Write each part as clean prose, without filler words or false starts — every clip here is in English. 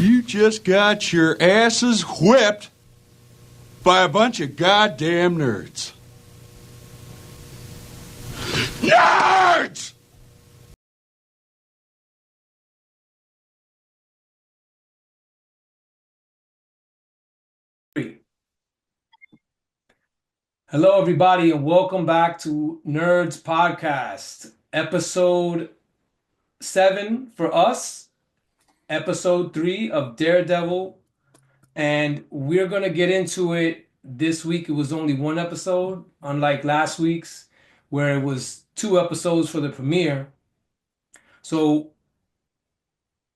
You just got your asses whipped by a bunch of goddamn nerds. Nerds! Hello, everybody, and welcome back to Nerds Podcast, episode 7 for us, episode 3 of Daredevil, and we're going to get into it this week. It was only one episode, unlike last week's, where it was 2 episodes for the premiere. So,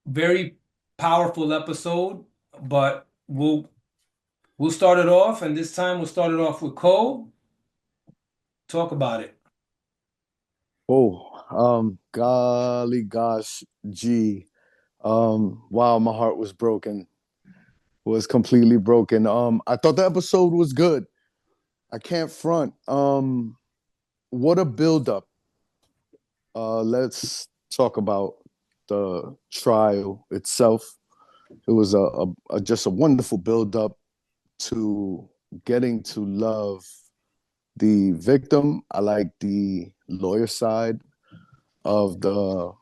very powerful episode, but we'll start it off, and this time we'll start it off with Cole. Talk about it. Golly gosh, gee. Wow, my heart was broken. Was completely broken. I thought the episode was good. I can't front. What a build-up. Let's talk about the trial itself. It was just a wonderful build-up to getting to love the victim. I like the lawyer side of the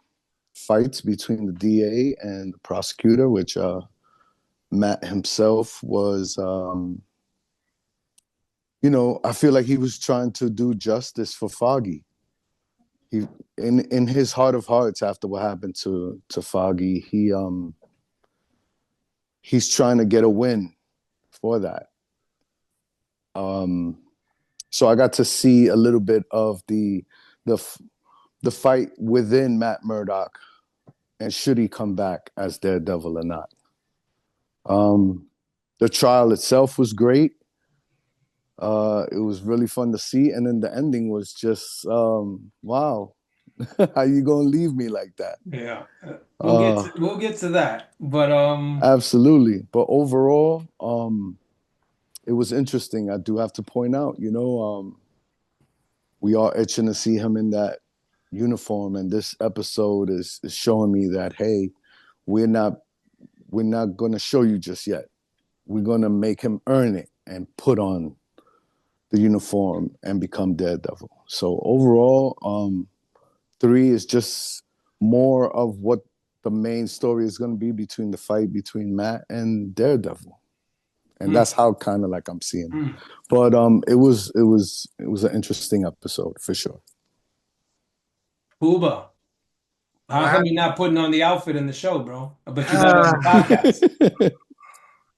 fights between the DA and the prosecutor, which Matt himself was, I feel like he was trying to do justice for Foggy. He, in his heart of hearts, after what happened to Foggy, he's trying to get a win for that. So I got to see a little bit of the fight within Matt Murdock, and should he come back as Daredevil or not. The trial itself was great. It was really fun to see, and then the ending was just wow. How you gonna leave me like that? Yeah, we'll get to that, but absolutely. But overall, it was interesting. I do have to point out, we are itching to see him in that uniform, and this episode is showing me that, hey, we're not going to show you just yet. We're going to make him earn it and put on the uniform and become Daredevil. So overall, 3 is just more of what the main story is going to be between the fight between Matt and Daredevil. And that's how kind of like I'm seeing it. But it was an interesting episode for sure. Booba, how come you're not putting on the outfit in the show, bro? But you got it on the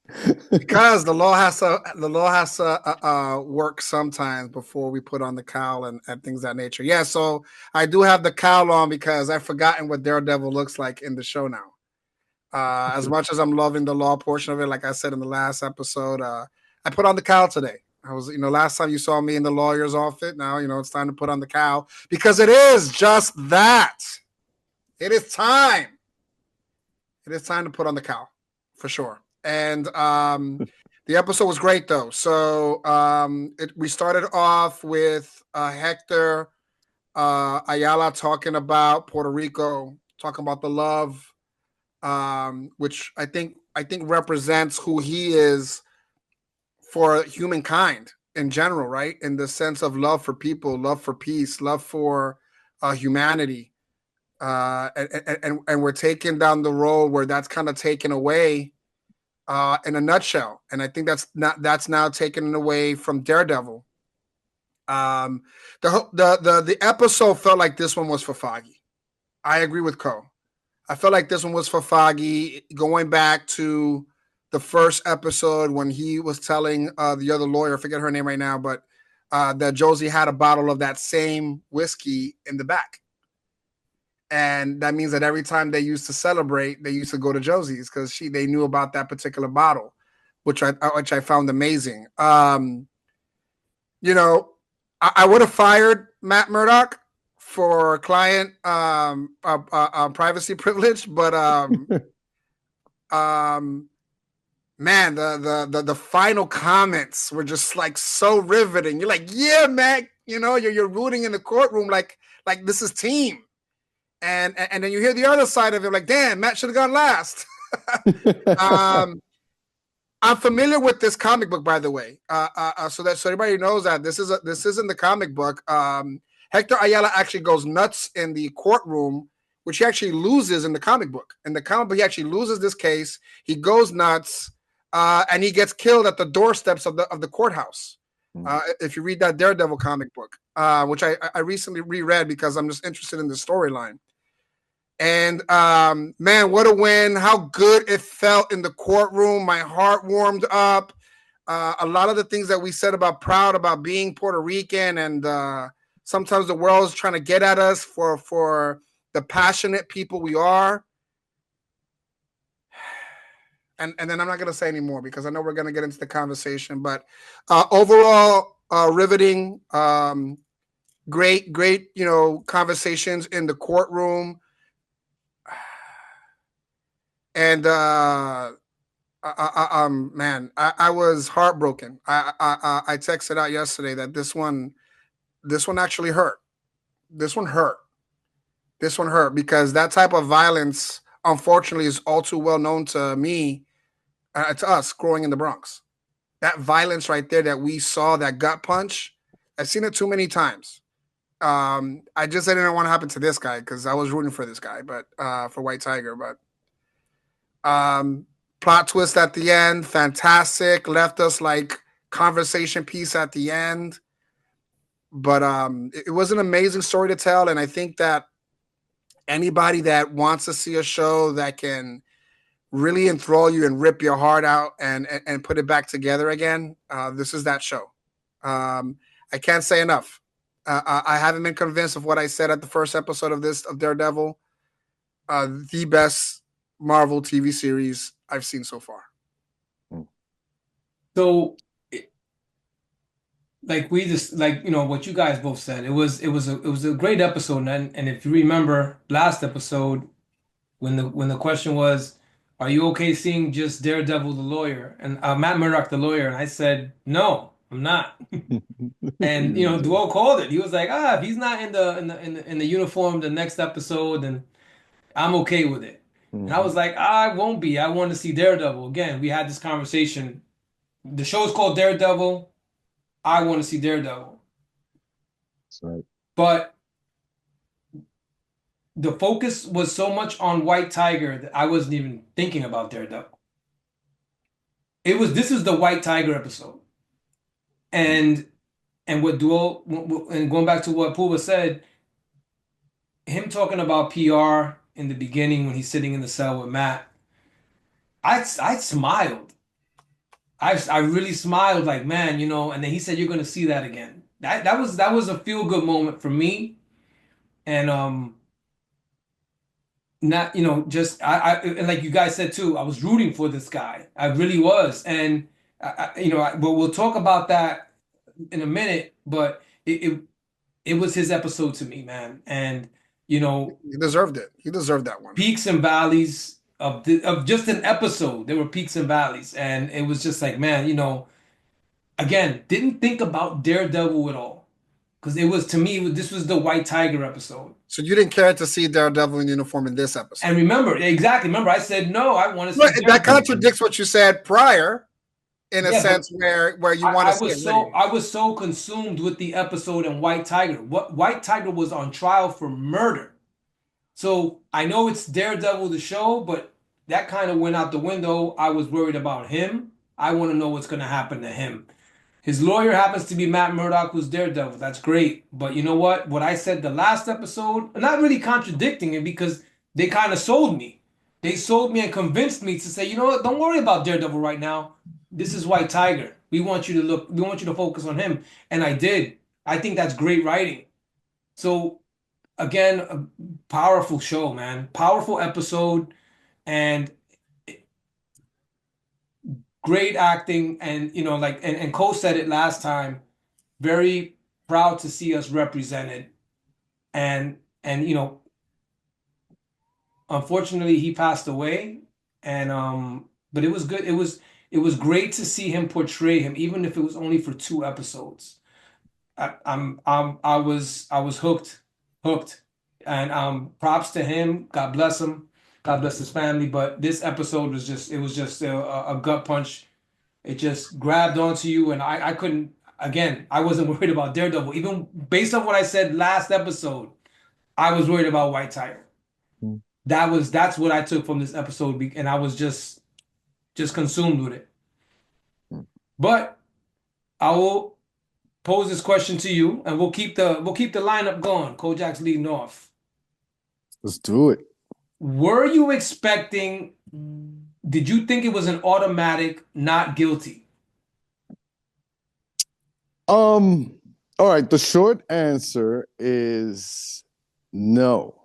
podcast. Because the law has to work sometimes before we put on the cowl and things of that nature. Yeah, so I do have the cowl on because I've forgotten what Daredevil looks like in the show now. As much as I'm loving the law portion of it, like I said in the last episode, I put on the cowl today. I was, last time you saw me in the lawyer's outfit. Now, it's time to put on the cowl because it is just that. It is time. It is time to put on the cowl for sure. And the episode was great, though. So we started off with Hector Ayala talking about Puerto Rico, talking about the love, which I think represents who he is for humankind in general, right? In the sense of love for people, love for peace, love for humanity. And we're taking down the road where that's kind of taken away in a nutshell. And I think that's now taken away from Daredevil. The episode felt like this one was for Foggy. I agree with Co. I felt like this one was for Foggy, going back to the first episode when he was telling the other lawyer, I forget her name right now, but that Josie had a bottle of that same whiskey in the back. And that means that every time they used to celebrate, they used to go to Josie's because they knew about that particular bottle, which I found amazing. I would have fired Matt Murdock for client privacy privilege, but man, the final comments were just like so riveting. You're like, yeah, Matt, you're rooting in the courtroom like this is team. And then you hear the other side of it, like, damn, Matt should have gone last. um, I'm familiar with this comic book, by the way, so everybody knows that this isn't the comic book. Hector Ayala actually goes nuts in the courtroom, which he actually loses in the comic book. In the comic book, he actually loses this case. He goes nuts, and he gets killed at the doorsteps of the courthouse. If you read that Daredevil comic book, which I recently reread because I'm just interested in the storyline. And man, what a win. How good it felt in the courtroom. My heart warmed up. A lot of the things that we said about proud about being Puerto Rican, and sometimes the world is trying to get at us for the passionate people we are. And then I'm not going to say anymore because I know we're going to get into the conversation. But overall, riveting, great, conversations in the courtroom. And man, I was heartbroken. I texted out yesterday that this one actually hurt. This one hurt. This one hurt because that type of violence, unfortunately, is all too well known to me, to us growing in the Bronx. That violence right there that we saw, that gut punch, I've seen it too many times. I just didn't want to happen to this guy because I was rooting for this guy, but for White Tiger, but. Plot twist at the end, fantastic. Left us like conversation piece at the end. But it was an amazing story to tell, and I think that anybody that wants to see a show that can really enthrall you and rip your heart out and put it back together again, this is that show. I can't say enough. I haven't been convinced of what I said at the first episode of Daredevil. The best Marvel TV series I've seen so far. So, like what you guys both said, it was a great episode, and if you remember last episode when the question was, are you okay seeing just Daredevil the lawyer and Matt Murdock the lawyer? And I said, no, I'm not. And Duo called it. He was like, if he's not in the uniform the next episode, then I'm okay with it. And I was like, I won't be. I want to see Daredevil. Again, we had this conversation. The show's called Daredevil. I want to see Daredevil. That's right. But the focus was so much on White Tiger that I wasn't even thinking about Daredevil. This is the White Tiger episode. And what Duo, and going back to what Pooba said, him talking about PR in the beginning when he's sitting in the cell with Matt, I smiled. I really smiled, like, man, and then he said, you're going to see that again. That was a feel good moment for me. And not, just and like you guys said too, I was rooting for this guy. I really was. And but we'll talk about that in a minute, but it was his episode to me, man. And he deserved it. He deserved that one. Peaks and valleys of just an episode. There were peaks and valleys, and it was just like, man, again, didn't think about Daredevil at all, because it was, to me, this was the White Tiger episode. So you didn't care to see Daredevil in uniform in this episode. And remember, I said no. I want to see Daredevil. That contradicts what you said prior, in a sense where you want to see it. I was so consumed with the episode and White Tiger. White Tiger was on trial for murder. So I know it's Daredevil the show, but that kind of went out the window. I was worried about him. I want to know what's going to happen to him. His lawyer happens to be Matt Murdock, who's Daredevil. That's great. But you know what? What I said the last episode, not really contradicting it, because they kind of sold me. They sold me and convinced me to say, you know what? Don't worry about Daredevil right now. This is White Tiger. We want you to focus on him. And I did. I think that's great writing. So again, a powerful show, man. Powerful episode, and great acting. And and Cole said it last time. Very proud to see us represented. And unfortunately he passed away. And but it was good. It was great to see him portray him, even if it was only for 2 episodes. I was hooked. And props to him. God bless him. God bless his family. But this episode was just a gut punch. It just grabbed onto you, and I couldn't. Again, I wasn't worried about Daredevil. Even based on what I said last episode, I was worried about White Tiger. Mm. That's what I took from this episode, and I was just consumed with it. But I will pose this question to you, and we'll keep the lineup going. Kojak's leading off. Let's do it. Were you expecting? Did you think it was an automatic not guilty? All right, the short answer is no.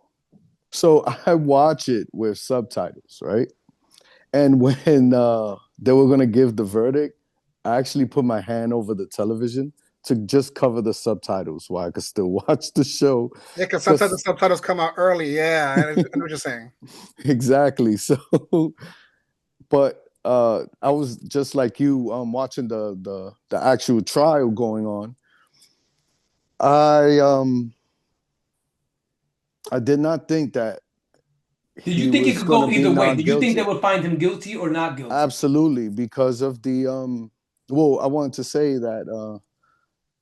So I watch it with subtitles, right? And when they were gonna give the verdict, I actually put my hand over the television to just cover the subtitles while I could still watch the show. Yeah, because sometimes the subtitles come out early. Yeah, I know what you're saying. Exactly. So, but I was just like you, watching the actual trial going on. I did not think that Did he you think it was could going go to be either way? not Did you think they guilty. would find him guilty or not guilty? Absolutely, because of the well, I wanted to say that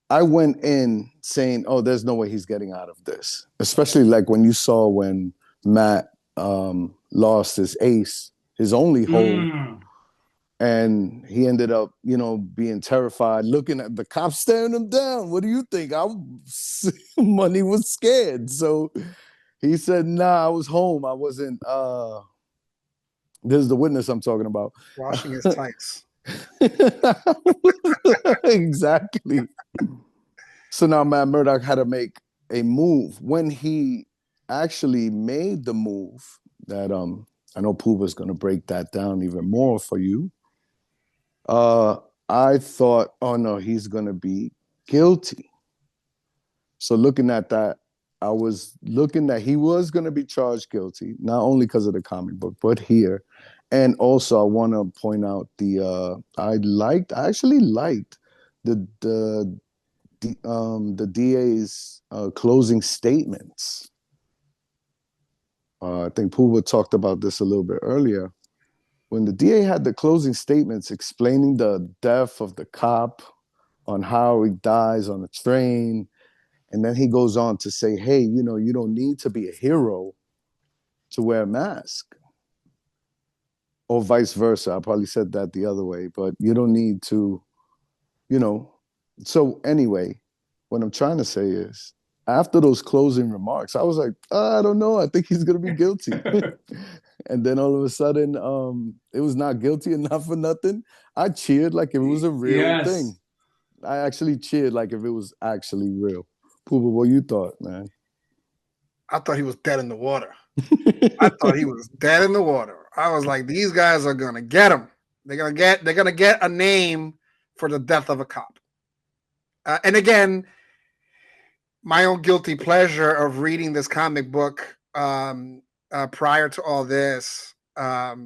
I went in saying, "Oh, there's no way he's getting out of this." Especially like when you saw when Matt lost his ace, his only hold, and he ended up, being terrified, looking at the cops staring him down. What do you think? Money was scared, so he said, "Nah, I was home. I wasn't." This is the witness I'm talking about. Washing his tights. Exactly. So now Matt Murdock had to make a move. When he actually made the move, that I know Pooba's gonna break that down even more for you. I thought, oh no, he's gonna be guilty. So looking at that, I was looking that he was gonna be charged guilty, not only because of the comic book, but here. And also I want to point out I actually liked the DA's closing statements. I think Pooba talked about this a little bit earlier. When the DA had the closing statements explaining the death of the cop, on how he dies on a train, and then he goes on to say, hey, you don't need to be a hero to wear a mask. Or vice versa. I probably said that the other way, but you don't need to, So anyway, what I'm trying to say is, after those closing remarks, I was like, I don't know. I think he's gonna be guilty. And then all of a sudden, it was not guilty and not for nothing. I cheered like if it was a real thing. I actually cheered like if it was actually real. Pooba, what you thought, man? I thought he was dead in the water. I thought he was dead in the water. I was like, these guys are gonna get him. They're gonna get a name for the death of a cop. And again, my own guilty pleasure of reading this comic book prior to all this. I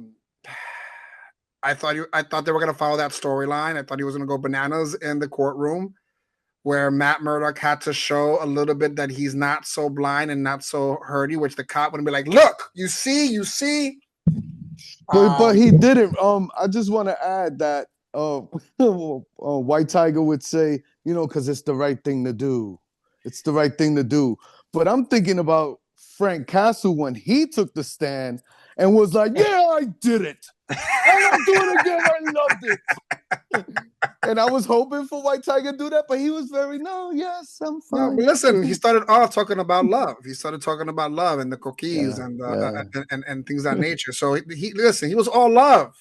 thought they were gonna follow that storyline. I thought he was gonna go bananas in the courtroom, where Matt Murdock had to show a little bit that he's not so blind and not so hurty, which the cop would be like, look, you see. But he didn't. I just want to add that White Tiger would say, because it's the right thing to do. It's the right thing to do. But I'm thinking about Frank Castle when he took the stand and was like, yeah, I did it. And I'm doing it again. I loved it. And I was hoping for White Tiger to do that, but he was yes, I'm fine. No, but listen, he started off talking about love. He started talking about love and the cookies and things of that nature. So he was all love.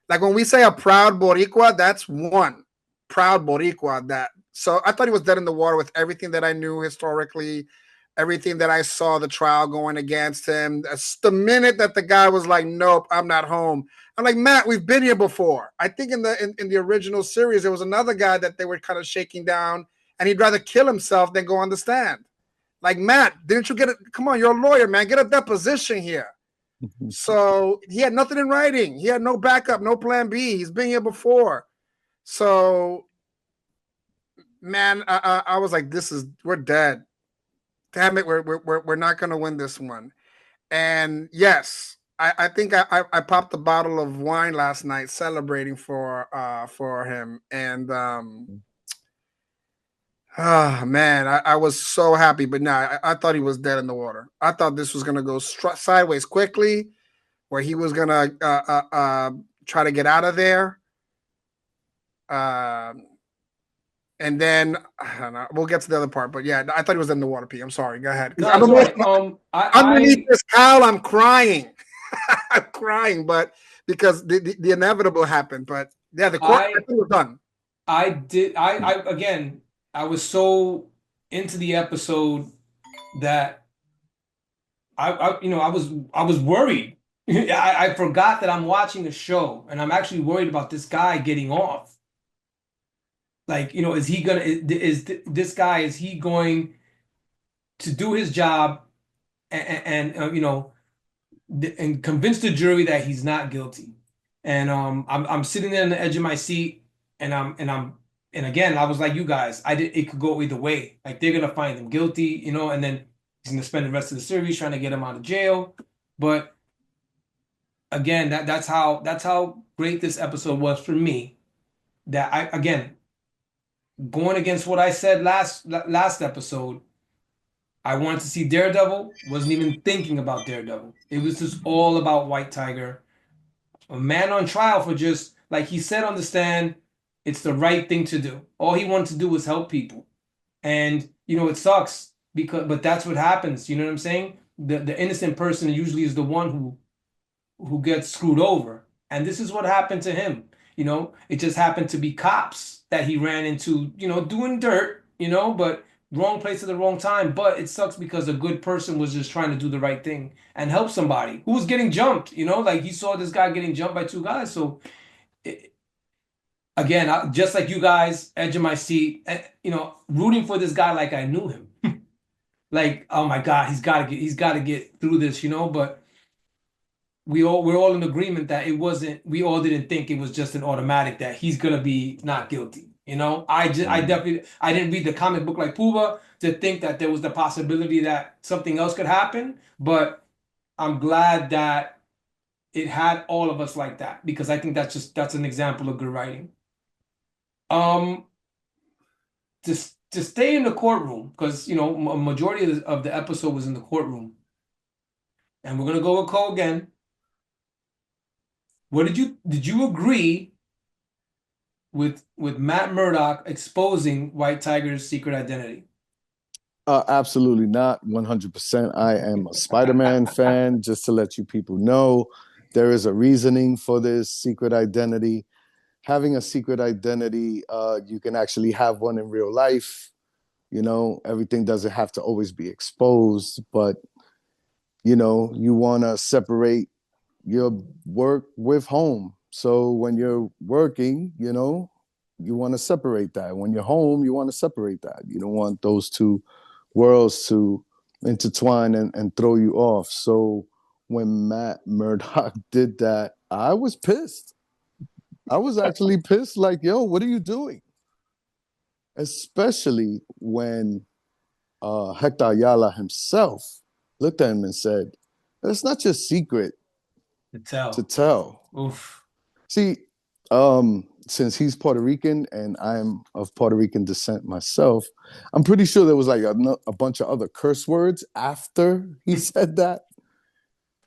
Like when we say a proud Boricua, that's one proud Boricua. So I thought he was dead in the water with everything that I knew historically, everything that I saw the trial going against him. The minute that the guy was like, nope, I'm not home. I'm like, Matt, we've been here before. I think in the original series, there was another guy that they were kind of shaking down, and he'd rather kill himself than go on the stand. Like, Matt, didn't you get it? Come on, you're a lawyer, man. Get a deposition here. So he had nothing in writing. He had no backup, no plan B. He's been here before. So, man, I was like, we're dead. Damn it, we're not going to win this one. And yes, I think I popped a bottle of wine last night celebrating for him, and man, I was so happy. But no, I thought he was dead in the water. I thought this was gonna go sideways quickly, where he was gonna try to get out of there. And then I don't know, we'll get to the other part. But yeah, I thought he was in the water. P. I'm sorry. Go ahead. No, it's right. Underneath this cowl, I'm crying. I'm crying, but because the inevitable happened. But yeah, the court I think was done. Again, I was so into the episode that I was worried. I forgot that I'm watching a show, and I'm actually worried about this guy getting off. Like, is he gonna? Is this guy? Is he going to do his job and and convince the jury that he's not guilty? And I'm sitting there on the edge of my seat, and again, I was like you guys. It could go either way. Like, they're gonna find him guilty, and then he's gonna spend the rest of the series trying to get him out of jail. But again, that's how great this episode was for me. That going against what I said last episode, I wanted to see Daredevil. Wasn't even thinking about Daredevil. It was just all about White Tiger, a man on trial for just, like he said on the stand, it's the right thing to do. All he wanted to do was help people, and it sucks but that's what happens. You know what I'm saying? The innocent person usually is the one who gets screwed over, and this is what happened to him. It just happened to be cops that he ran into, doing dirt, but wrong place at the wrong time. But it sucks because a good person was just trying to do the right thing and help somebody who was getting jumped, like he saw this guy getting jumped by two guys. So again, just like you guys, edge of my seat, rooting for this guy like I knew him. Like, oh my God, he's got to get through this, but we're all in agreement that it wasn't. We all didn't think it was just an automatic that he's gonna be not guilty. I definitely didn't read the comic book like Puba to think that there was the possibility that something else could happen. But I'm glad that it had all of us like that, because I think that's an example of good writing. To stay in the courtroom, because a majority of the episode was in the courtroom, and we're gonna go with Cole again. What did you agree with Matt Murdock exposing White Tiger's secret identity? Absolutely not. 100%. I am a Spider-Man fan. Just to let you people know, there is a reasoning for this secret identity. Having a secret identity, you can actually have one in real life. Everything doesn't have to always be exposed, but you want to separate your work with home. So when you're working, you want to separate that. When you're home, you want to separate that. You don't want those two worlds to intertwine and throw you off. So when Matt Murdock did that, I was pissed. I was actually pissed, like, yo, what are you doing? Especially when Hector Ayala himself looked at him and said, it's not your secret to tell. Oof. See, since he's Puerto Rican and I'm of Puerto Rican descent myself, I'm pretty sure there was like a bunch of other curse words after he said that.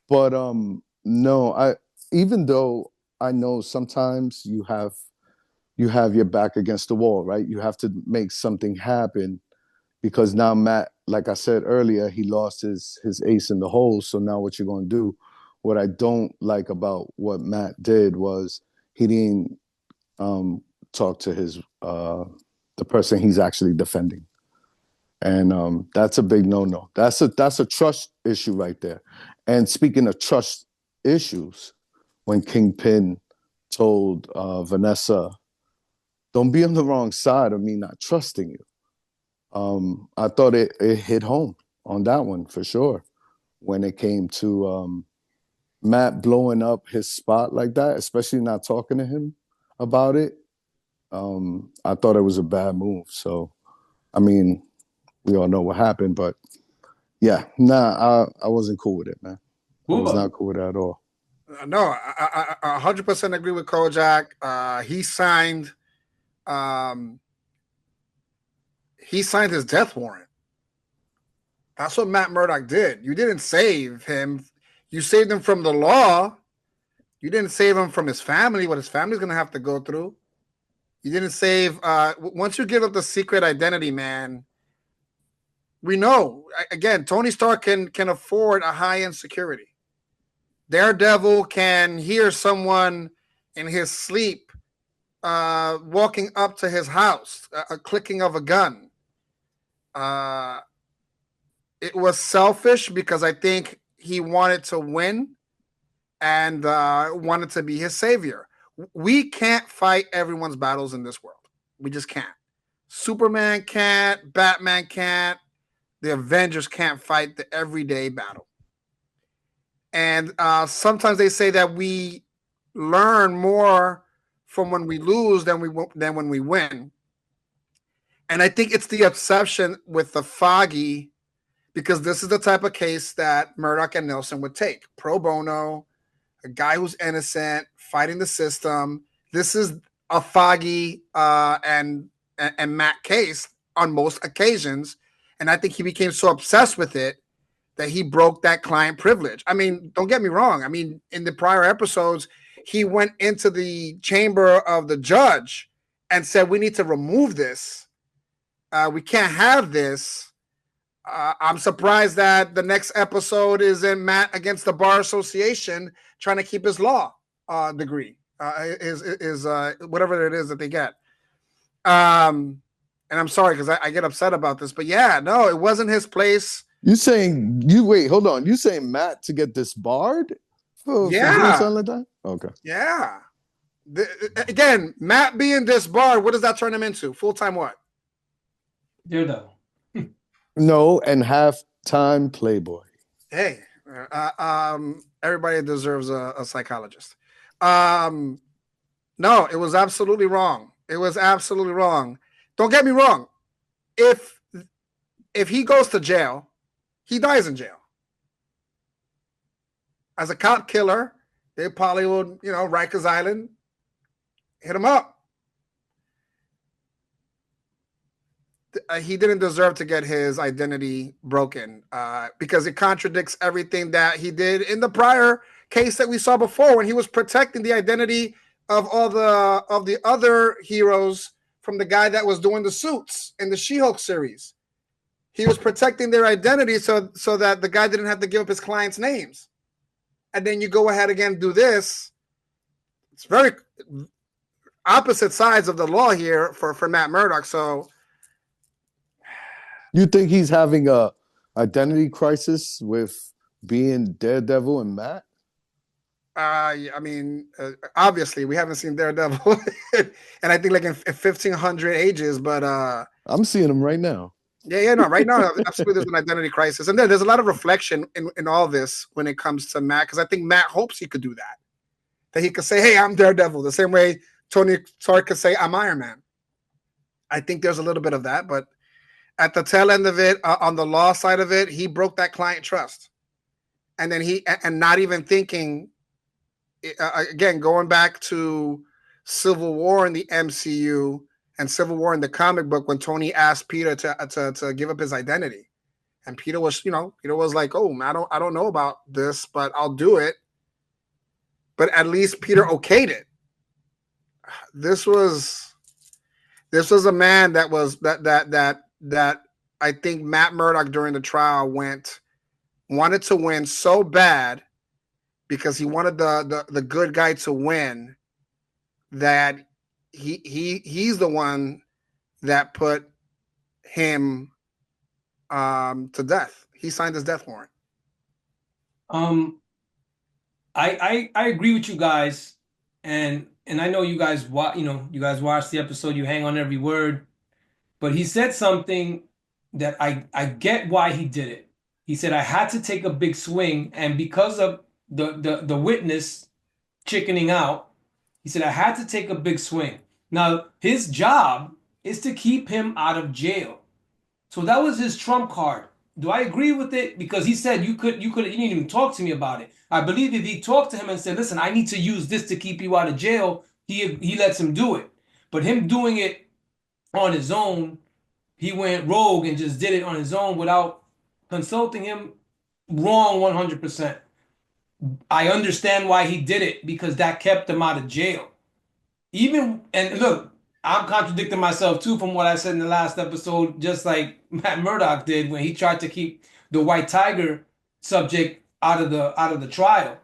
But no, even though I know sometimes you have your back against the wall, right? You have to make something happen, because now Matt, like I said earlier, he lost his ace in the hole. So now what you're going to do? What I don't like about what Matt did was he didn't talk to the person he's actually defending, and that's a big no-no. That's a trust issue right there. And speaking of trust issues, when Kingpin told Vanessa, "Don't be on the wrong side of me not trusting you," I thought it hit home on that one for sure. When it came to Matt blowing up his spot like that, especially not talking to him about it, I thought it was a bad move. So, I mean, we all know what happened, but yeah, I wasn't cool with it, man. I was not cool with it at all. No, I 100% agree with Kojak. Um, he signed his death warrant. That's what Matt Murdock did. You didn't save him. You saved him from the law. You didn't save him from his family, what his family's going to have to go through. You didn't save. Once you give up the secret identity, man, we know. Again, Tony Stark can afford a high-end security. Daredevil can hear someone in his sleep walking up to his house, a clicking of a gun. It was selfish because I think he wanted to win and wanted to be his savior. We can't fight everyone's battles in this world. We just can't. Superman can't. Batman can't. The Avengers can't fight the everyday battle. And sometimes they say that we learn more from when we lose than when we win. And I think it's the obsession with the Foggy, because this is the type of case that Murdock and Nelson would take. Pro bono, a guy who's innocent, fighting the system. This is a Foggy and Matt case on most occasions. And I think he became so obsessed with it that he broke that client privilege. I mean, don't get me wrong. I mean, in the prior episodes, he went into the chamber of the judge and said, we need to remove this. We can't have this. I'm surprised that the next episode is in Matt against the Bar Association trying to keep his law degree, is whatever it is that they get. And I'm sorry because I get upset about this, but yeah, no, it wasn't his place. You saying wait, hold on. You saying Matt to get disbarred for doing something like that? Okay. Yeah. Again, Matt being disbarred, what does that turn him into? Full-time what? Daredevil. No, and half-time Playboy. Hey, everybody deserves a psychologist. No, it was absolutely wrong. It was absolutely wrong. Don't get me wrong. If he goes to jail, he dies in jail. As a cop killer, they probably would, Rikers Island, hit him up. He didn't deserve to get his identity broken because it contradicts everything that he did in the prior case that we saw before when he was protecting the identity of all the other heroes from the guy that was doing the suits in the She-Hulk series. He was protecting their identity so that the guy didn't have to give up his clients' names. And then you go ahead again and do this. It's very opposite sides of the law here for Matt Murdock. So you think he's having a identity crisis with being Daredevil and Matt? I mean, obviously we haven't seen Daredevil, and I think like in 1,500 ages. But I'm seeing him right now. Yeah, no, right now absolutely there's an identity crisis, and then there's a lot of reflection in all this when it comes to Matt, because I think Matt hopes he could do that he could say, "Hey, I'm Daredevil," the same way Tony Stark could say, "I'm Iron Man." I think there's a little bit of that, but at the tail end of it, on the law side of it, he broke that client trust, and then and not even thinking. Again, going back to Civil War in the MCU. And Civil War in the comic book, when Tony asked Peter to give up his identity, and Peter was, Peter was like, "Oh, I don't know about this, but I'll do it." But at least Peter okayed it. This was a man that was that I think Matt Murdock during the trial wanted to win so bad because he wanted the good guy to win that. He's the one that put him to death. He signed his death warrant. I agree with you guys, and I know you guys you guys watch the episode, you hang on every word, but he said something that I get why he did it. He said, I had to take a big swing, and because of the witness chickening out, he said, I had to take a big swing. Now, his job is to keep him out of jail. So that was his trump card. Do I agree with it? Because he said you didn't even talk to me about it. I believe if he talked to him and said, "Listen, I need to use this to keep you out of jail," he lets him do it. But him doing it on his own, he went rogue and just did it on his own without consulting him. Wrong 100%. I understand why he did it because that kept him out of jail. Even and look, I'm contradicting myself too from what I said in the last episode, just like Matt Murdock did when he tried to keep the White Tiger subject out of the trial.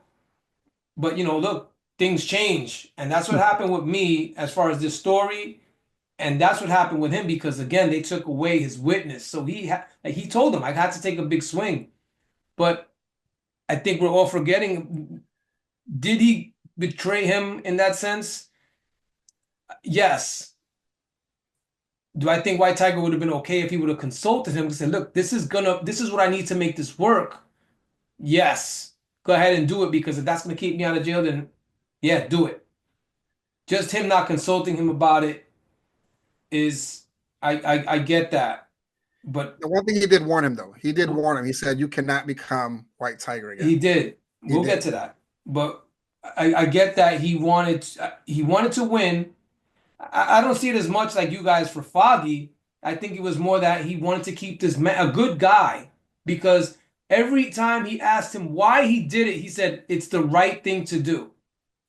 But look, things change, and that's what happened with me as far as this story, and that's what happened with him because again they took away his witness. So he told them I had to take a big swing, but I think we're all forgetting. Did he betray him in that sense? Yes. Do I think White Tiger would have been okay if he would have consulted him and said, "Look, this is what I need to make this work." Yes, go ahead and do it because if that's gonna keep me out of jail, then yeah, do it. Just him not consulting him about it is, I get that, but The one thing he did warn him, though. He did warn him. He said, "You cannot become White Tiger again." he did. He We'll did. get to that, but I get that he wanted to win. I don't see it as much like you guys for Foggy. I think it was more that he wanted to keep this man a good guy because every time he asked him why he did it, he said it's the right thing to do.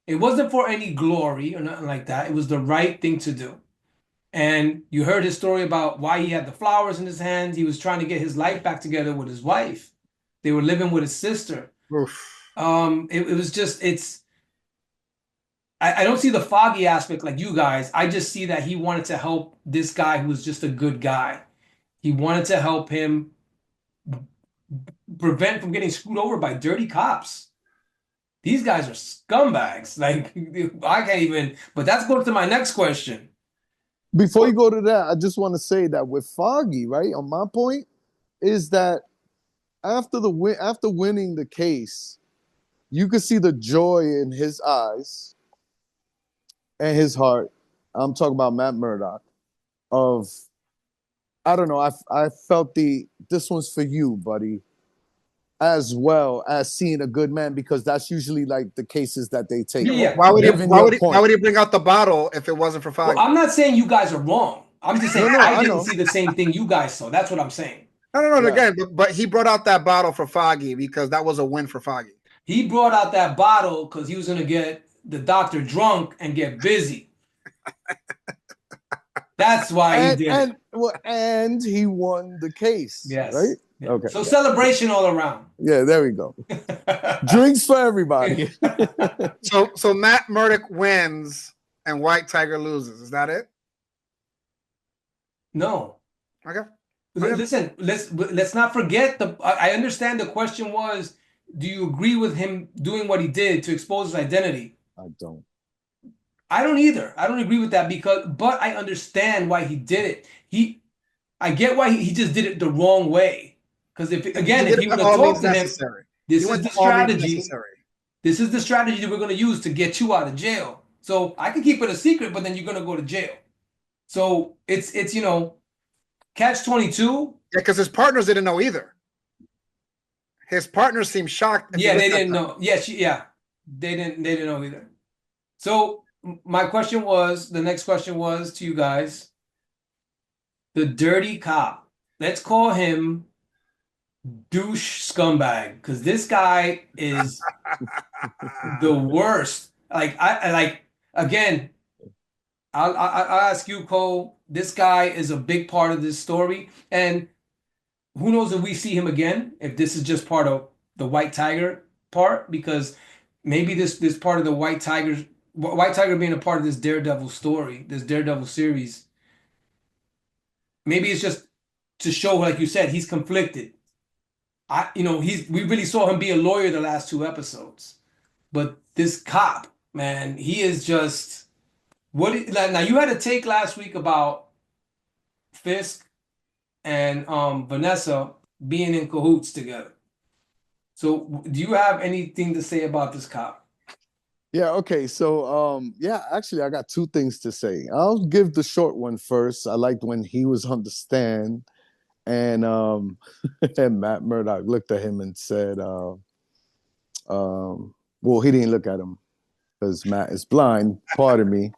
It wasn't for any glory or nothing like that. It was the right thing to do. And you heard his story about why he had the flowers in his hands. He was trying to get his life back together with his wife. They were living with his sister. Oof. It was just I don't see the Foggy aspect like you guys. I just see that he wanted to help this guy who was just a good guy. He wanted to help him prevent from getting screwed over by dirty cops. These guys are scumbags. Like I can't even. But that's going to my next question. Before you go to that, I just want to say that with Foggy, right? On my point is that after winning the case, you could see the joy in his eyes and his heart. I'm talking about Matt Murdock. Of I don't know. I felt this one's for you, buddy, as well as seeing a good man because that's usually like the cases that they take. Yeah. Why would he? Given Why your would he? Why point. would he bring out the bottle if it wasn't for Foggy? Well, I'm not saying you guys are wrong. I'm just saying No, I I didn't know. see the same thing you guys saw. That's what I'm saying. No. Yeah. Again, but he brought out that bottle for Foggy because that was a win for Foggy. He brought out that bottle because he was going to get the doctor drunk and get busy. That's why he did it. And he won the case. Yes. Right? Yeah. Okay. So celebration all around. Yeah, there we go. Drinks for everybody. So Matt Murdock wins and White Tiger loses. Is that it? No. Okay. Listen, let's not forget I understand the question was, do you agree with him doing what he did to expose his identity? I don't. I don't either. I don't agree with that but I understand why he did it. I get why he just did it the wrong way. Because if he would have talked to him, this is the strategy. This is the strategy that we're going to use to get you out of jail. So I can keep it a secret, but then you're going to go to jail. So it's catch-22. Yeah, because his partners didn't know either. His partners seemed shocked. Yeah, they didn't know. Yeah, they didn't know either. So the next question was to you guys, the dirty cop. Let's call him douche scumbag because this guy is the worst. Again, I'll ask you, Cole. This guy is a big part of this story, and who knows if we see him again? If this is just part of the White Tiger part, because maybe this part of the White Tiger being a part of this Daredevil story, this Daredevil series. Maybe it's just to show, like you said, he's conflicted. We really saw him be a lawyer the last 2 episodes, but this cop, man, he is just now you had a take last week about Fisk and Vanessa being in cahoots together. So do you have anything to say about this cop? Yeah, okay. So actually I got 2 things to say. I'll give the short one first. I liked when he was on the stand And and Matt Murdock looked at him and said, well, he didn't look at him because Matt is blind, pardon me.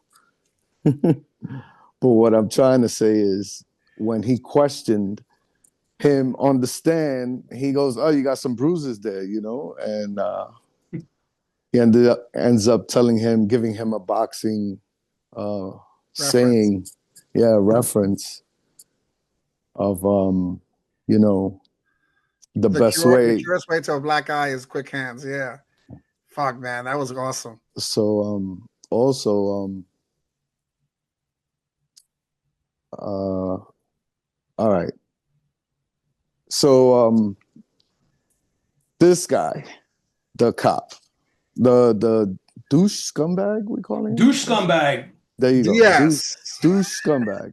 But what I'm trying to say is when he questioned him on the stand, he goes, "Oh, you got some bruises there, you know?" And he ends up telling him, giving him a boxing saying, reference of you know, the best The way. surest way to a black eye is quick hands. Yeah. Fuck, man, that was awesome. So also all right. So this guy, the cop, the douche scumbag, we call him? Douche scumbag. There you go. Yes. Douche scumbag.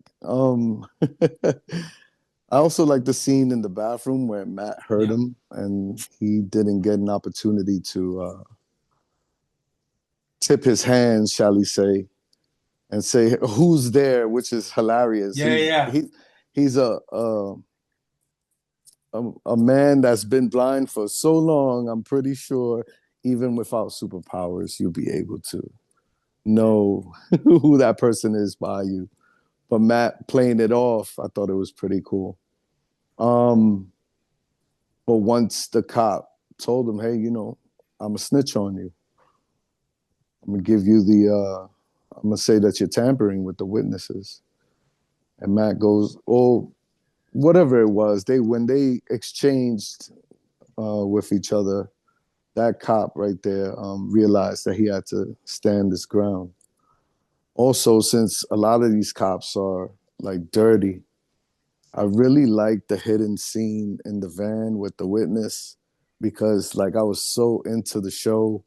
I also like the scene in the bathroom where Matt heard him and he didn't get an opportunity to tip his hands, shall we say, and say who's there, which is hilarious. He's a man that's been blind for so long. I'm pretty sure even without superpowers, you'll be able to know who that person is by you. But Matt playing it off, I thought it was pretty cool. But once the cop told him, "Hey, you know, I'm a snitch on you. I'm gonna give you I'm gonna say that you're tampering with the witnesses." And Matt goes, "Oh, whatever it was." When they exchanged with each other, that cop right there realized that he had to stand his ground. Also, since a lot of these cops are like dirty, I really like the hidden scene in the van with the witness because like I was so into the show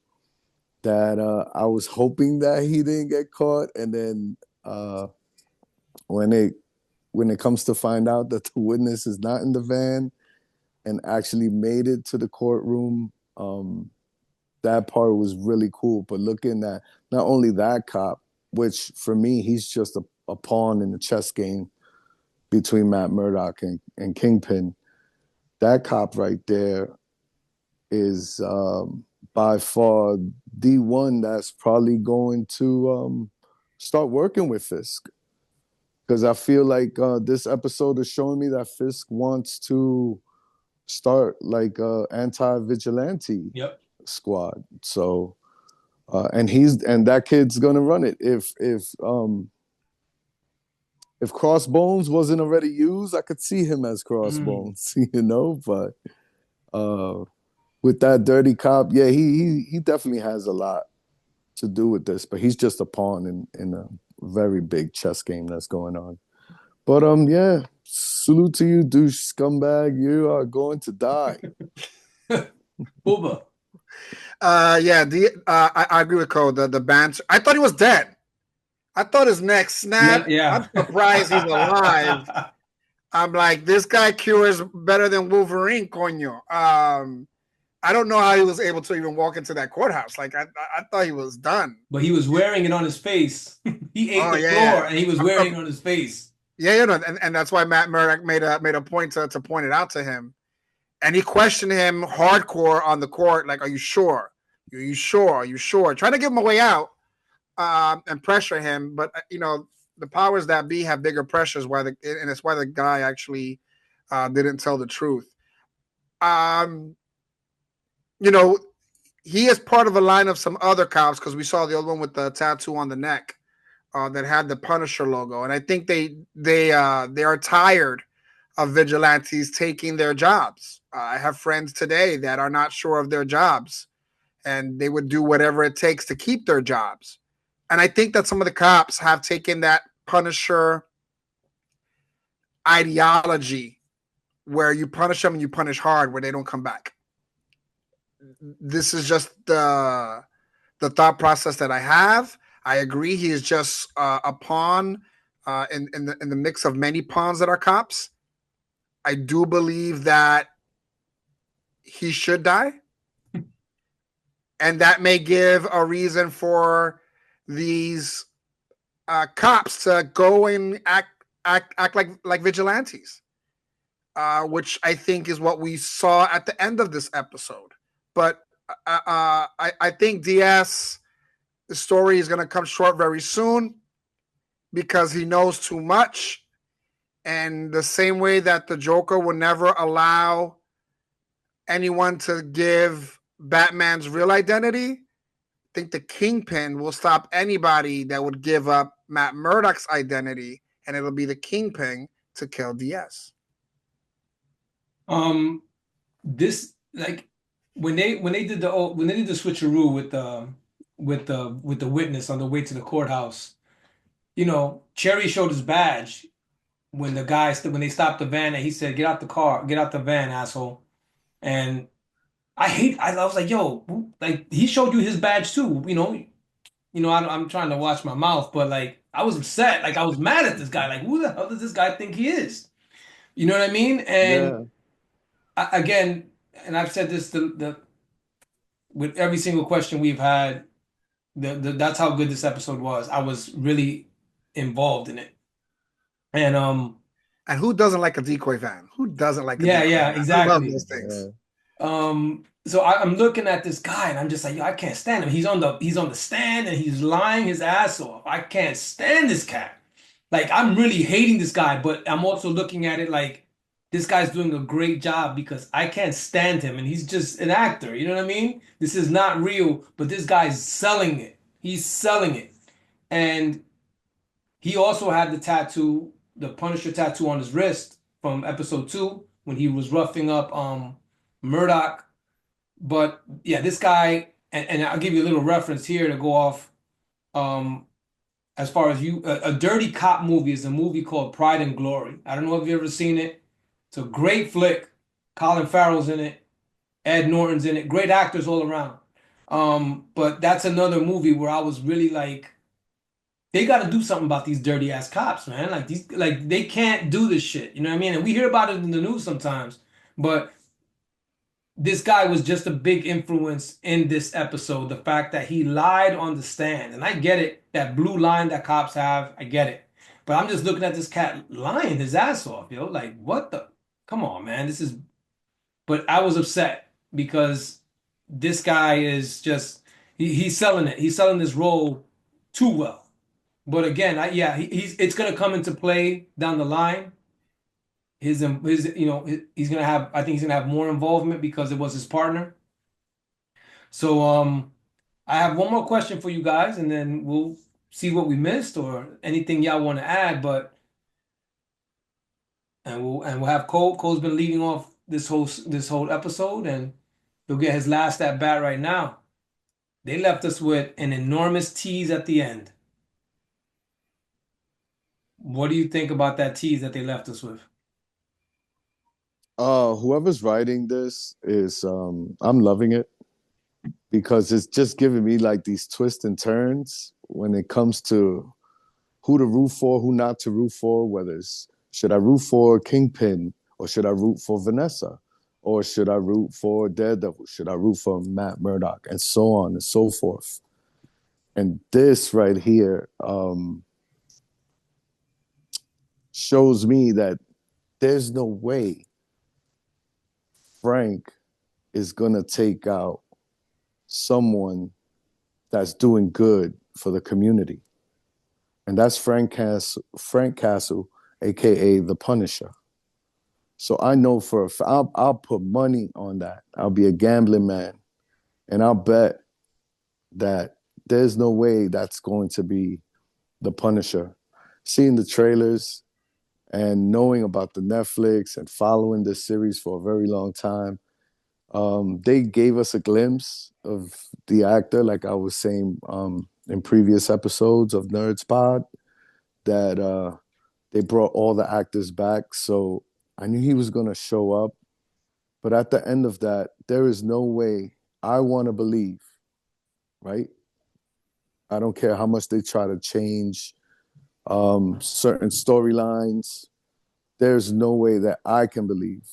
that I was hoping that he didn't get caught. And then when it comes to find out that the witness is not in the van and actually made it to the courtroom, that part was really cool. But looking at not only that cop, which for me, he's just a pawn in the chess game between Matt Murdock and Kingpin. That cop right there is by far the one that's probably going to start working with Fisk. Because I feel like this episode is showing me that Fisk wants to start like anti-vigilante squad. So and that kid's gonna run it. If Crossbones wasn't already used, I could see him as Crossbones, you know. But with that dirty cop, yeah, he definitely has a lot to do with this. But he's just a pawn in a very big chess game that's going on. But yeah, salute to you, douche scumbag. You are going to die. Booba. I agree with Cole. The banter. I thought he was dead. I thought his neck snapped. Yeah. I'm surprised he's alive. I'm like, this guy cures better than Wolverine, coño. I don't know how he was able to even walk into that courthouse. Like, I thought he was done. But he was wearing it on his face. He ate the floor, and he was wearing it on his face. Yeah, you know, and that's why Matt Murdock made a point to point it out to him. And he questioned him hardcore on the court, like, are you sure? Are you sure? Are you sure? Trying to give him a way out and pressure him. But, you know, the powers that be have bigger pressures, and it's why the guy actually didn't tell the truth. You know, he is part of a line of some other cops because we saw the other one with the tattoo on the neck that had the Punisher logo. And I think they are tired of vigilantes taking their jobs. I have friends today that are not sure of their jobs, and they would do whatever it takes to keep their jobs. And I think that some of the cops have taken that Punisher ideology where you punish them and you punish hard where they don't come back. This is just the thought process that I have. I agree. He is just a pawn in the mix of many pawns that are cops. I do believe that he should die. And that may give a reason for these cops to go and act like vigilantes. which I think is what we saw at the end of this episode. But I think Diaz, the story is going to come short very soon because he knows too much. And the same way that the Joker would never allow anyone to give Batman's real identity, I think the Kingpin will stop anybody that would give up Matt Murdock's identity, and it'll be the Kingpin to kill Diaz. This like when they did the switcheroo with the witness on the way to the courthouse, Cherry showed his badge when when they stopped the van and he said, "Get out the car, get out the van, asshole." And I was like, "Yo, like he showed you his badge too, I'm trying to watch my mouth, but like I was upset, like I was mad at this guy, like who the hell does this guy think he is? You know what I mean?" And Yeah. again, and I've said this with every single question we've had, that's how good this episode was. I was really involved in it. And And who doesn't like a decoy van? Who doesn't like a yeah, decoy yeah, van? I love exactly. those things. So I'm looking at this guy and I'm just like, yo, I can't stand him. He's on the stand and he's lying his ass off. I can't stand this cat. Like I'm really hating this guy, but I'm also looking at it like this guy's doing a great job because I can't stand him and he's just an actor. You know what I mean? This is not real, but this guy's selling it. He's selling it. And he also had the tattoo, the Punisher tattoo on his wrist from episode 2 when he was roughing up Murdock. But yeah, this guy, and I'll give you a little reference here to go off. As far as a dirty cop movie is a movie called Pride and Glory. I don't know if you've ever seen it. It's a great flick. Colin Farrell's in it. Ed Norton's in it. Great actors all around. But that's another movie where I was really like, they got to do something about these dirty ass cops, man. Like they can't do this shit. You know what I mean? And we hear about it in the news sometimes, but this guy was just a big influence in this episode. The fact that he lied on the stand, and I get it, that blue line that cops have, I get it. But I'm just looking at this cat lying his ass off, yo. Like, what the? Come on, man. This is. But I was upset because this guy is just he's selling it. He's selling this role too well. But again, he's it's gonna come into play down the line. He's gonna have. I think he's gonna have more involvement because it was his partner. So I have one more question for you guys, and then we'll see what we missed or anything y'all want to add. But and we'll have Cole. Cole's been leading off this whole episode, and he'll get his last at bat right now. They left us with an enormous tease at the end. What do you think about that tease that they left us with? Whoever's writing this is I'm loving it because it's just giving me like these twists and turns when it comes to who to root for, who not to root for, whether it's should I root for Kingpin or should I root for Vanessa? Or should I root for Daredevil? Should I root for Matt Murdock? And so on and so forth. And this right here shows me that there's no way Frank is going to take out someone that's doing good for the community. And that's Frank Castle, a.k.a. the Punisher. So I know I'll put money on that. I'll be a gambling man. And I'll bet that there's no way that's going to be the Punisher. Seeing the trailers and knowing about the Netflix and following this series for a very long time, they gave us a glimpse of the actor, like I was saying in previous episodes of Nerds Pod, that they brought all the actors back. So I knew he was going to show up. But at the end of that, there is no way I want to believe, right? I don't care how much they try to change certain storylines. There's no way that I can believe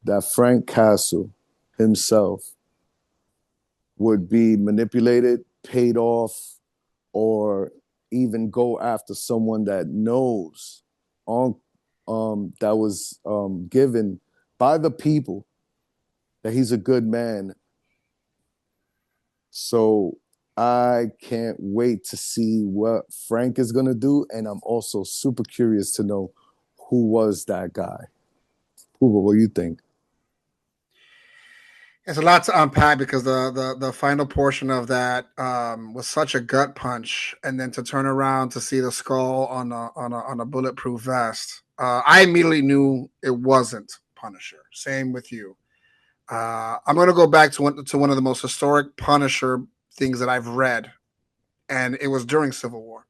that Frank Castle himself would be manipulated, paid off, or even go after someone that knows on that was given by the people, that he's a good man. So I can't wait to see what Frank is gonna do, and I'm also super curious to know who was that guy. What do you think? It's a lot to unpack because the final portion of that was such a gut punch, and then to turn around to see the skull on a bulletproof vest, I immediately knew it wasn't Punisher. Same with you. I'm going to go back to one of the most historic Punisher things that I've read, and it was during Civil War,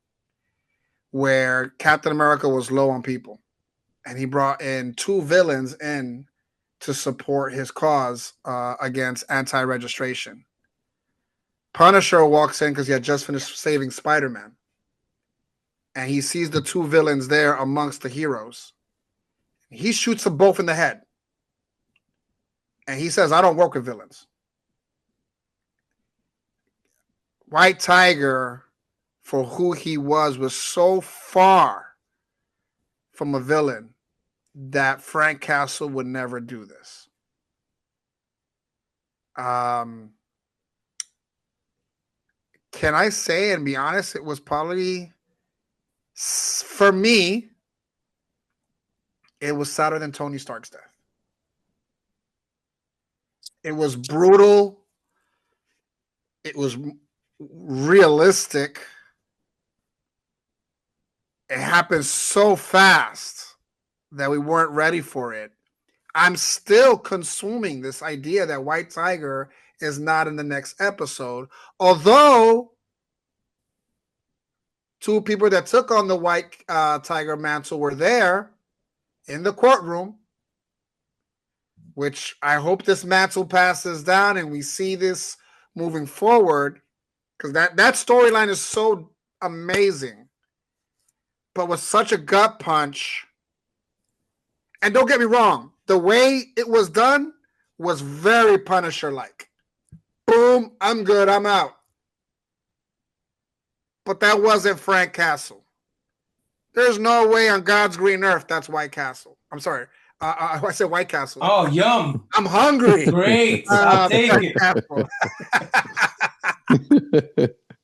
where Captain America was low on people, and he brought in two villains in to support his cause against anti-registration. Punisher walks in because he had just finished saving Spider-Man, and he sees the two villains there amongst the heroes. He shoots them both in the head, and he says, "I don't work with villains." White Tiger, for who he was so far from a villain that Frank Castle would never do this. Can I say and be honest? It was probably, for me, it was sadder than Tony Stark's death. It was brutal. It was realistic. It happened so fast that we weren't ready for it. I'm still consuming this idea that White Tiger is not in the next episode, although two people that took on the White Tiger mantle were there in the courtroom, which I hope this mantle passes down and we see this moving forward, because that storyline is so amazing, but with such a gut punch. And don't get me wrong, the way it was done was very Punisher-like. Boom, I'm good, I'm out. But that wasn't Frank Castle. There's no way on God's green earth that's White Castle. I'm sorry. I said White Castle. Oh, yum. I'm hungry. Great. I'll take it.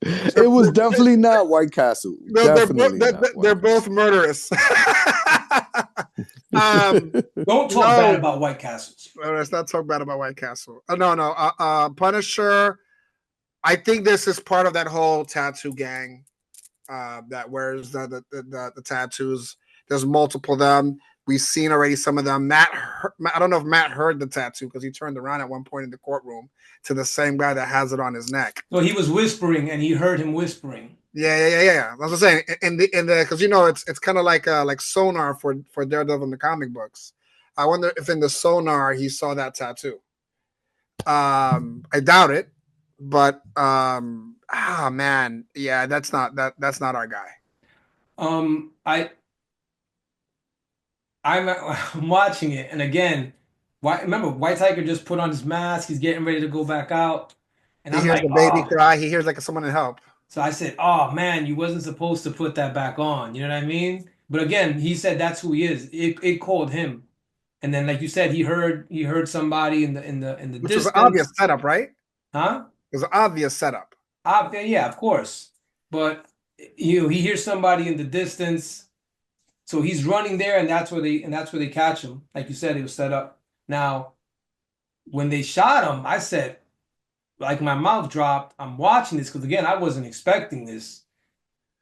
It was definitely not White Castle. They're both murderous. Don't talk bad about White Castles. Let's not talk bad about White Castle. No. Punisher. I think this is part of that whole tattoo gang that wears the tattoos. There's multiple of them. We've seen already some of them. I don't know if Matt heard the tattoo because he turned around at one point in the courtroom to the same guy that has it on his neck. Well, he was whispering, and he heard him whispering. Yeah. That's what I'm saying. In the because it's kind of like sonar for Daredevil in the comic books. I wonder if in the sonar he saw that tattoo. I doubt it, but man, yeah, that's not our guy. I'm watching it, and again, remember White Tiger just put on his mask. He's getting ready to go back out, and he hears the baby cry. He hears like someone to help. So I said, "Oh man, you wasn't supposed to put that back on." You know what I mean? But again, he said that's who he is. It called him, and then like you said, he heard somebody in the distance. Which was an obvious setup, right? Huh? It was an obvious setup. Yeah, of course. But he hears somebody in the distance. So he's running there, and that's where they catch him. Like you said, it was set up. Now, when they shot him, I said, like my mouth dropped. I'm watching this because again, I wasn't expecting this.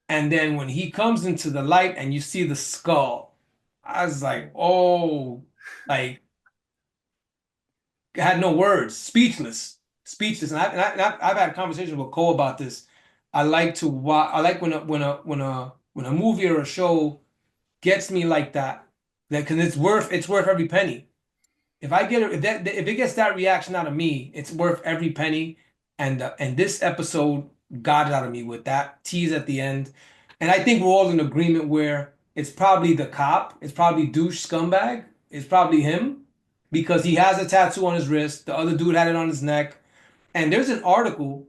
And then when he comes into the light and you see the skull, I was like, oh, like I had no words, speechless. And I've had conversations with Cole about this. I like to watch. I like when a movie or a show gets me like that because it's worth every penny. If I get if it gets that reaction out of me, it's worth every penny. And this episode got it out of me with that tease at the end. And I think we're all in agreement where it's probably the cop, it's probably douche scumbag, it's probably him because he has a tattoo on his wrist. The other dude had it on his neck. And there's an article.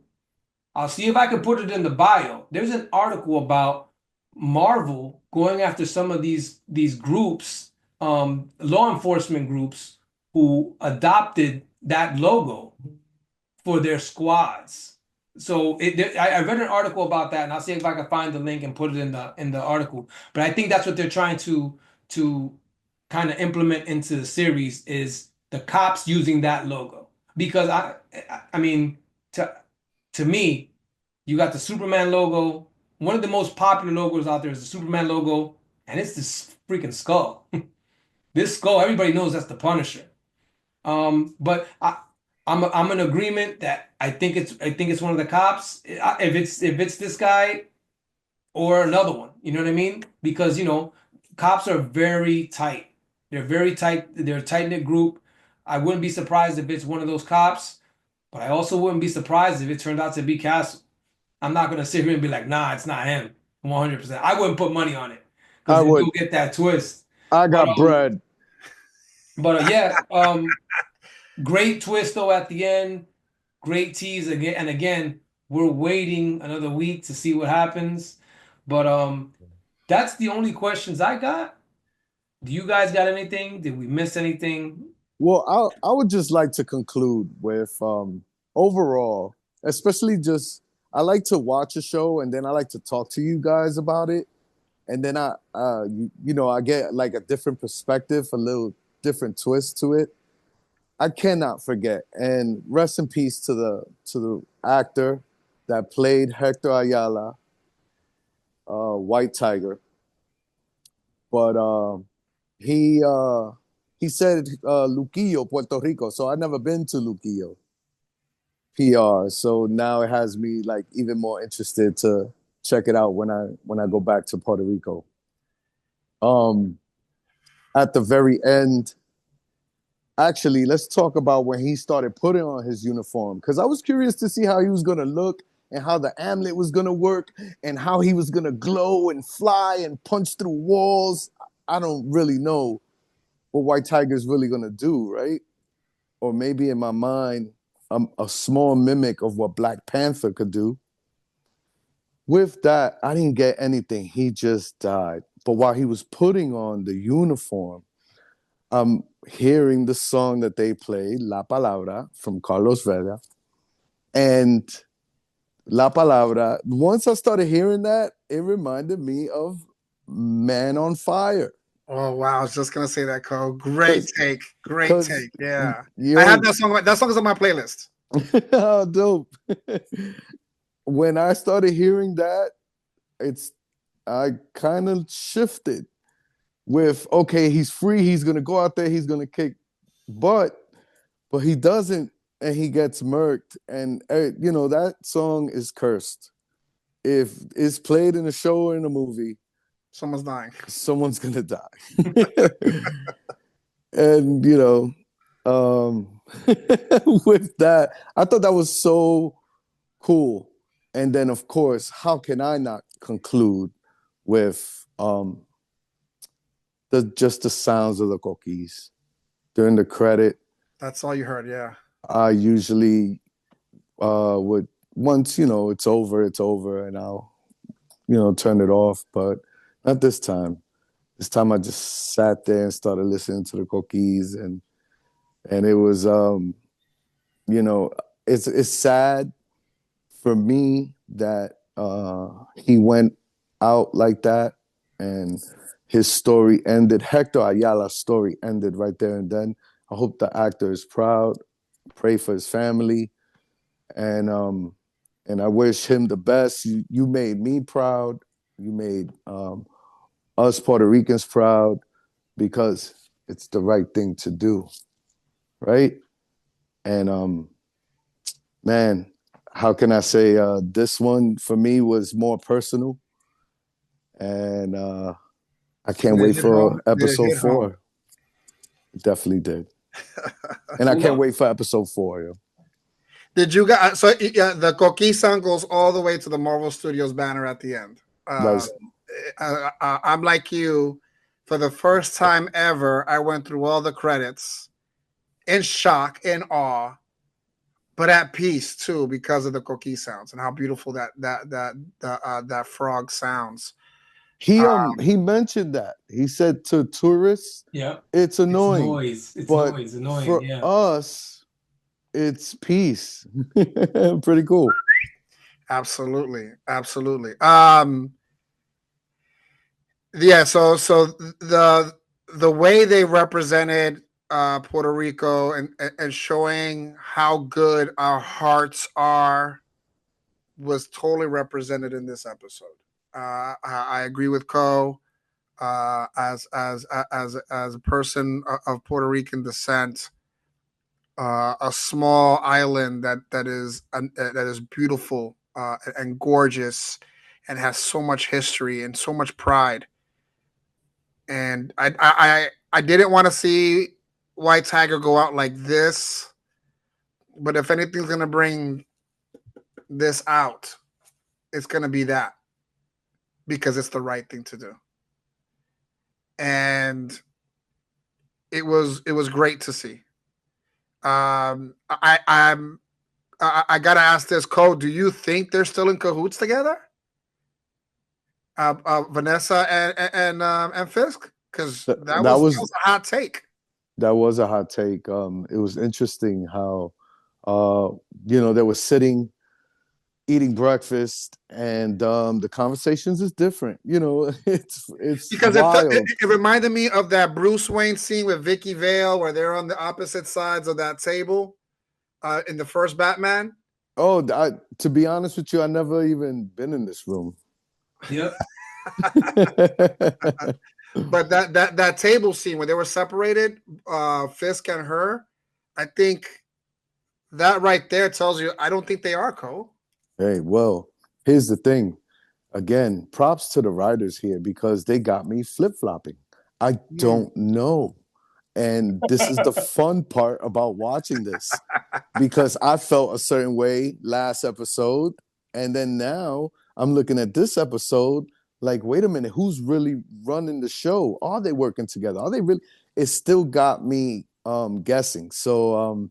I'll see if I can put it in the bio. There's an article about Marvel going after some of these groups law enforcement groups who adopted that logo for their squads. So I read an article about that, and I'll see if I can find the link and put it in the article. But I think that's what they're trying to kind of implement into the series is the cops using that logo because I mean to me, you got the Superman logo. One of the most popular logos out there is the Superman logo, and it's this freaking skull. This skull, everybody knows that's the Punisher. But I'm in agreement that I think it's one of the cops. If it's this guy or another one, you know what I mean? Because cops are very tight. They're very tight. They're a tight knit group. I wouldn't be surprised if it's one of those cops, but I also wouldn't be surprised if it turned out to be Castle. I'm not gonna sit here and be like, nah, it's not him. 100%. I wouldn't put money on it I because would. you'll get that twist. I But got bread. yeah, great twist though at the end. Great tease again, and again, we're waiting another week to see what happens. But that's the only questions I got. Do you guys got anything? Did we miss anything? Well, I would just like to conclude with overall, especially just I like to watch a show and then I like to talk to you guys about it, and then I get like a different perspective, a little different twist to it. I cannot forget, and rest in peace to the actor that played Hector Ayala, White Tiger. But he said Luquillo, Puerto Rico. So I've never been to Luquillo, PR. So now it has me like even more interested to check it out when I go back to Puerto Rico. Um, at the very end, actually, let's talk about when he started putting on his uniform because I was curious to see how he was gonna look and how the amulet was gonna work and how he was gonna glow and fly and punch through walls. I don't really know what White Tiger's really gonna do, right? Or maybe in my mind, a small mimic of what Black Panther could do. With that, I didn't get anything. He just died. But while he was putting on the uniform, I'm hearing the song that they played, La Palabra, from Carlos Vela. And La Palabra, once I started hearing that, it reminded me of Man on Fire. Oh wow, I was just gonna say that, Cole. Great take. Great Because, take. Yeah. I have yo, that song. That song is on my playlist. how dope. When I started hearing that, I kind of shifted with, okay, he's free, he's gonna go out there, he's gonna kick butt, but he doesn't, and he gets murked. And that song is cursed. If it's played in a show or in a movie, Someone's dying. someone's gonna die. And with that, I thought that was so cool. And then, of course, how can I not conclude with just the sounds of the coquis during the credit? That's all you heard, yeah. I usually would once it's over, and I'll turn it off. But not this time. This time I just sat there and started listening to the coquis, and it was it's sad for me that he went out like that, and his story ended. Hector Ayala's story ended right there and then. I hope the actor is proud. Pray for his family, and I wish him the best. You made me proud. You made us Puerto Ricans proud because it's the right thing to do, right? And man, how can I say this one for me was more personal, and I can't wait for episode 4. It definitely did, and I can't wait for episode 4. Yo. Did you guys? So yeah, the Coquí sound goes all the way to the Marvel Studios banner at the end. I'm like you. For the first time ever, I went through all the credits in shock, in awe, but at peace too because of the Coquí sounds and how beautiful that frog sounds. He mentioned that. He said to tourists, Yeah. it's It's annoying, noise. It's but noise. Annoying. for Yeah. us, it's peace. Pretty cool. Absolutely, absolutely. Yeah. So the way they represented Puerto Rico and showing how good our hearts are was totally represented in this episode. I agree with Co. As a person of Puerto Rican descent, a small island that is beautiful and gorgeous, and has so much history and so much pride. And I didn't want to see White Tiger go out like this, but if anything's gonna bring this out, it's gonna be that, because it's the right thing to do. And it was great to see. I gotta ask this, Cole. Do you think they're still in cahoots together? Vanessa and Fisk, because That, that that was was a hot take. that was a hot take. It was interesting how uh, they were sitting eating breakfast, and the conversations is different. It's Because wild. it reminded me of that Bruce Wayne scene with Vicky Vale, where they're on the opposite sides of that table in the first Batman. Oh, to be honest with you, I never even been in this room. Yep. But that table scene where they were separated, Fisk and her, I think that right there tells you I don't think they are, Cole. Hey, well, here's the thing. Again, props to the writers here because they got me flip-flopping. I don't know. And this is the fun part about watching this because I felt a certain way last episode. And then now I'm looking at this episode like, wait a minute, who's really running the show? Are they working together? Are they really? It still got me guessing. So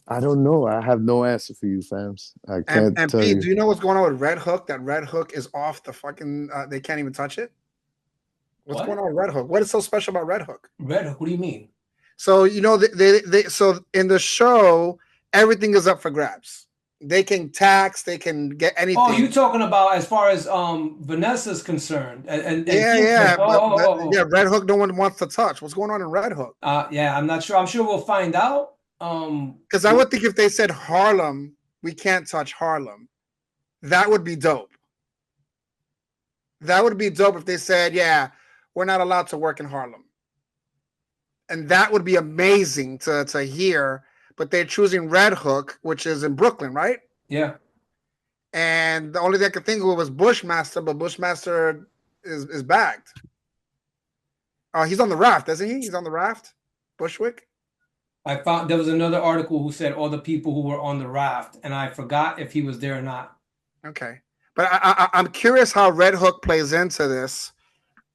I don't know. I have no answer for you, fams. I can't And tell Pete, you. do you know what's going on with Red Hook? That Red Hook is off the fucking. They can't even touch it. What's going on with Red Hook? What is so special about Red Hook? Red Hook. What do you mean? So they so in the show everything is up for grabs. They can tax, they can get anything. Oh, you talking about as far as Vanessa's concerned, and yeah, yeah. Red Hook no one wants to touch. What's going on in Red Hook? Yeah, I'm not sure. I'm sure we'll find out. Because I would think if they said Harlem, we can't touch Harlem, that would be dope. That would be dope if they said, yeah, we're not allowed to work in Harlem. And that would be amazing to hear. But they're choosing Red Hook, which is in Brooklyn, right? Yeah. And the only thing I could think of was Bushmaster, but Bushmaster is bagged. He's on the raft, isn't he? He's on the raft, Bushwick. I found there was another article who said all the people who were on the raft, and I forgot if he was there or not. Okay, but I'm curious how Red Hook plays into this,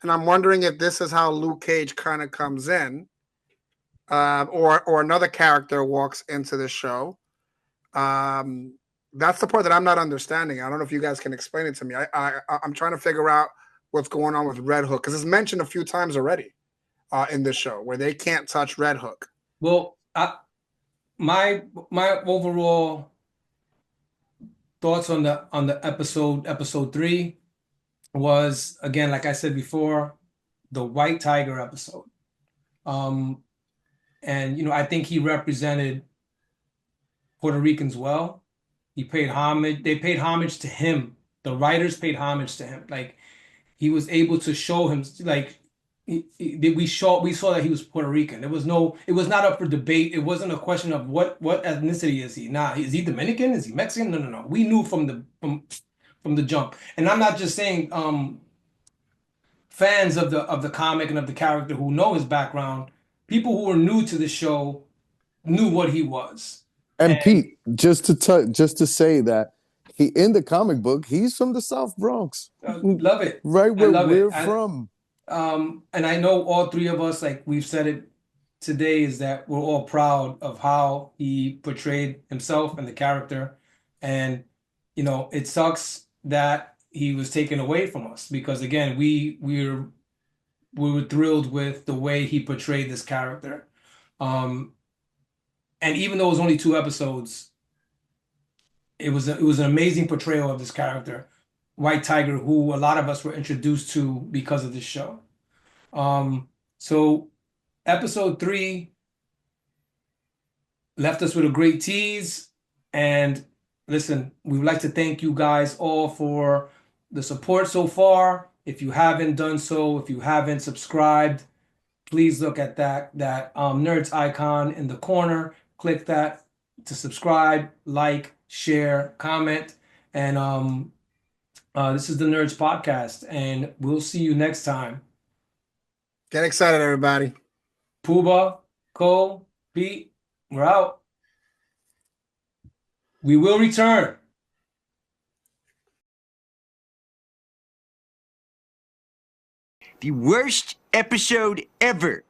and I'm wondering if this is how Luke Cage kind of comes in, or another character walks into the show. That's the part that I'm not understanding. I don't know if you guys can explain it to me. I'm trying to figure out what's going on with Red Hook because it's mentioned a few times already in this show where they can't touch Red Hook. Well, my overall thoughts on the episode 3 was, again, like I said before, the White Tiger episode. And I think he represented Puerto Ricans well. They paid homage to him. The writers paid homage to him. Like, he was able to show him, like, we saw that he was Puerto Rican. It was not up for debate. It wasn't a question of what ethnicity is he. Nah, is he Dominican? Is he Mexican? No. We knew from the jump. And I'm not just saying fans of the comic and of the character who know his background. People who were new to the show knew what he was. And Pete, just to say that he in the comic book, he's from the South Bronx. Love it. Right where we're from. And I know all three of us, like we've said it today, is that we're all proud of how he portrayed himself and the character. And, it sucks that he was taken away from us because again, we were thrilled with the way he portrayed this character. And even though it was only 2 episodes, it was an amazing portrayal of this character, White Tiger, who a lot of us were introduced to because of this show. So episode 3 left us with a great tease. And listen, we would like to thank you guys all for the support so far. If you haven't done so, if you haven't subscribed, please look at that nerds icon in the corner. Click that to subscribe, like, share, comment. And this is the Nerds Podcast, and we'll see you next time. Get excited, everybody. Pooba, Cole, Pete, we're out. We will return. The worst episode ever.